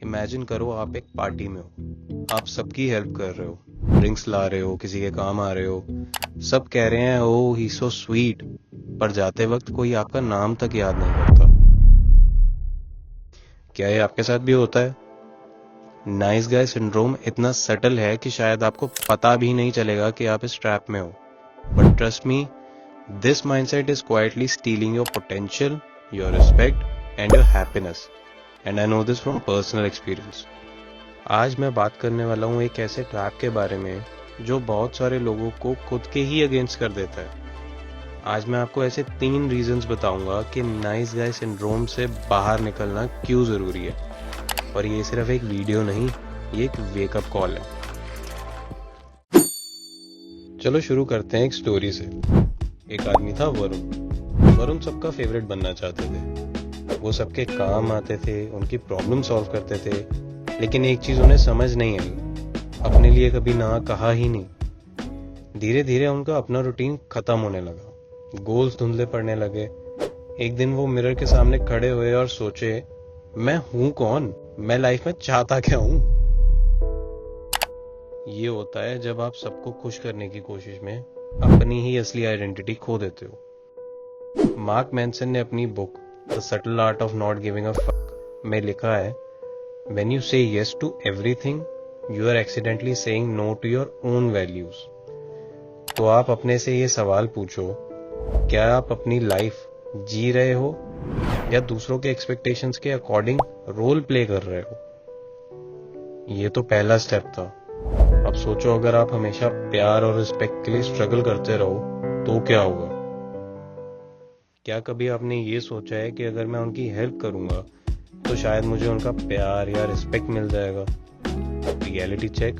Imagine करो आप एक पार्टी में हो, आप सबकी हेल्प कर रहे हो, ड्रिंक्स ला रहे हो, किसी के काम आ रहे हो, सब कह रहे हैं ओ ही सो स्वीट, पर जाते वक्त कोई आपका नाम तक याद नहीं करता। क्या ये आपके साथ भी होता है? नाइस गाय सिंड्रोम इतना सटल है कि शायद आपको पता भी नहीं चलेगा कि आप इस ट्रैप में हो, but trust me, this mindset is quietly stealing your potential, your respect and your happiness, and I know this from personal experience. आज मैं बात करने वाला हूँ एक ऐसे ट्रैप के बारे में जो बहुत सारे लोगों को खुद के ही अगेंस्ट कर देता है। आज मैं आपको ऐसे 3 रीजंस बताऊंगा कि नाइस गाय सिंड्रोम से बाहर निकलना क्यों जरूरी है। और ये सिर्फ एक वीडियो नहीं, ये एक वेकअप कॉल है। चलो शुरू करते हैं एक स्टोरी से। एक आदमी था वरुण। वरुण सबका फेवरेट बनना चाहते थे। वो सबके काम आते थे, उनकी प्रॉब्लम सॉल्व करते थे, लेकिन एक चीज उन्हें समझ नहीं आई, अपने लिए कभी ना कहा ही नहीं। धीरे धीरे उनका अपना रूटीन खत्म होने लगा, गोल्स धुंधले पड़ने लगे। एक दिन वो मिरर के सामने खड़े हुए और सोचे, मैं हूं कौन, मैं लाइफ में चाहता क्या हूं। ये होता है जब आप सबको खुश करने की कोशिश में अपनी ही असली आइडेंटिटी खो देते हो। मार्क मैनसन ने अपनी book the subtle art of not giving a fuck में लिखा है, When you say yes to everything, you are accidentally saying no to your own values. तो आप अपने से ये सवाल पूछो, क्या आप अपनी लाइफ जी रहे हो या दूसरों के एक्सपेक्टेशंस के अकॉर्डिंग रोल प्ले कर रहे हो? ये तो पहला स्टेप था। अब सोचो, अगर आप हमेशा प्यार और रिस्पेक्ट के लिए स्ट्रगल करते रहो तो क्या होगा? क्या कभी आपने ये सोचा है कि अगर मैं उनकी हेल्प करूंगा तो शायद मुझे उनका प्यार या रिस्पेक्ट मिल जाएगा? रियलिटी चेक,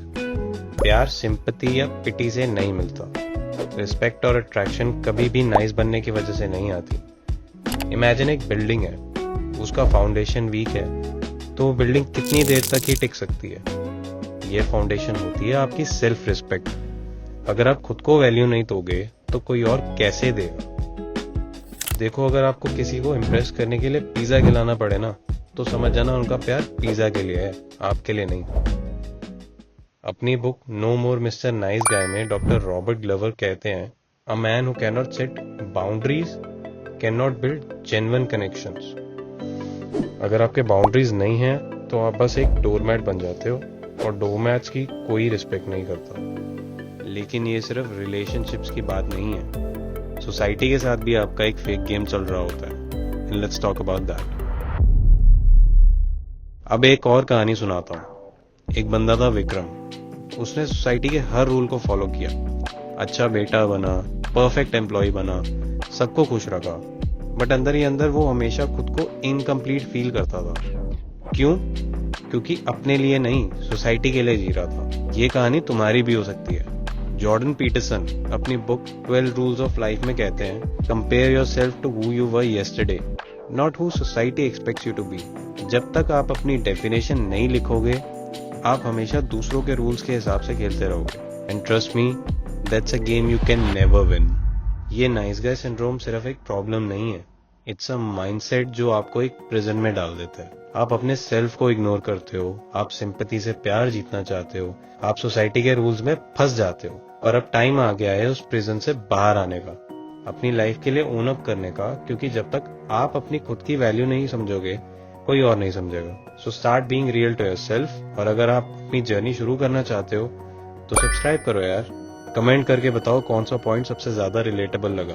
प्यार सिंपैथी या पिटी से नहीं मिलता। रिस्पेक्ट और अट्रैक्शन कभी भी नाइस बनने की वजह से नहीं आती। इमेजिन एक बिल्डिंग है, उसका फाउंडेशन वीक है, तो वो बिल्डिंग कितनी देर तक ही टिक सकती है? ये फाउंडेशन होती है आपकी सेल्फ रिस्पेक्ट। अगर आप खुद को वैल्यू नहीं दोगे तो कोई और कैसे देगा? देखो, अगर आपको किसी को इम्प्रेस करने के लिए पिज्जा खिलाना पड़े ना, तो समझ जाना उनका प्यार पिज्जा के लिए है, आपके लिए नहीं। अपनी बुक नो मोर मिस्टर नाइस गाय में डॉक्टर रॉबर्ट ग्लवर कहते हैं, a man who can not set boundaries can not build genuine connections. अगर आपके बाउंड्रीज नहीं हैं तो आप बस एक डोरमैट बन जाते हो, और डोरमैट्स की कोई रिस्पेक्ट नहीं करता। लेकिन ये सिर्फ रिलेशनशिप्स की बात नहीं है, सोसाइटी के साथ भी आपका एक फेक गेम चल रहा होता है। And let's talk about that. अब एक और कहानी सुनाता हूँ। एक बंदा था विक्रम। उसने सोसाइटी के हर रूल को फॉलो किया, अच्छा बेटा बना, परफेक्ट एम्प्लॉय बना, सबको खुश रखा, बट अंदर ही अंदर वो हमेशा खुद को इनकम्प्लीट फील करता था। क्यों? क्योंकि अपने लिए नहीं, सोसाइटी के लिए जी रहा था। ये कहानी तुम्हारी भी हो सकती है। जॉर्डन पीटरसन अपनी बुक 12 रूल्स ऑफ लाइफ में कहते हैं, compare yourself to who you were yesterday, not who society expects you to be. जब तक आप अपनी डेफिनेशन नहीं लिखोगे, आप हमेशा दूसरों के रूल्स के हिसाब से खेलते रहोगे। And trust me, that's a game you can never win. ये नाइस गाय सिंड्रोम सिर्फ एक प्रॉब्लम नहीं है, इट्स अ माइंडसेट जो आपको एक प्रिजन में डाल देता है। आप अपने सेल्फ को इग्नोर करते हो, आप सिंपैथी से प्यार जीतना चाहते हो, आप सोसाइटी के रूल्स में फंस जाते हो, और अब टाइम आ गया है उस प्रिजन से बाहर आने का, अपनी लाइफ के लिए ओन अप करने का। क्योंकि जब तक आप अपनी खुद की वैल्यू नहीं समझोगे, कोई और नहीं समझेगा। So start being real to yourself. और अगर आप अपनी जर्नी शुरू करना चाहते हो तो सब्सक्राइब करो यार। कमेंट करके बताओ कौन सा पॉइंट सबसे ज्यादा रिलेटेबल लगा।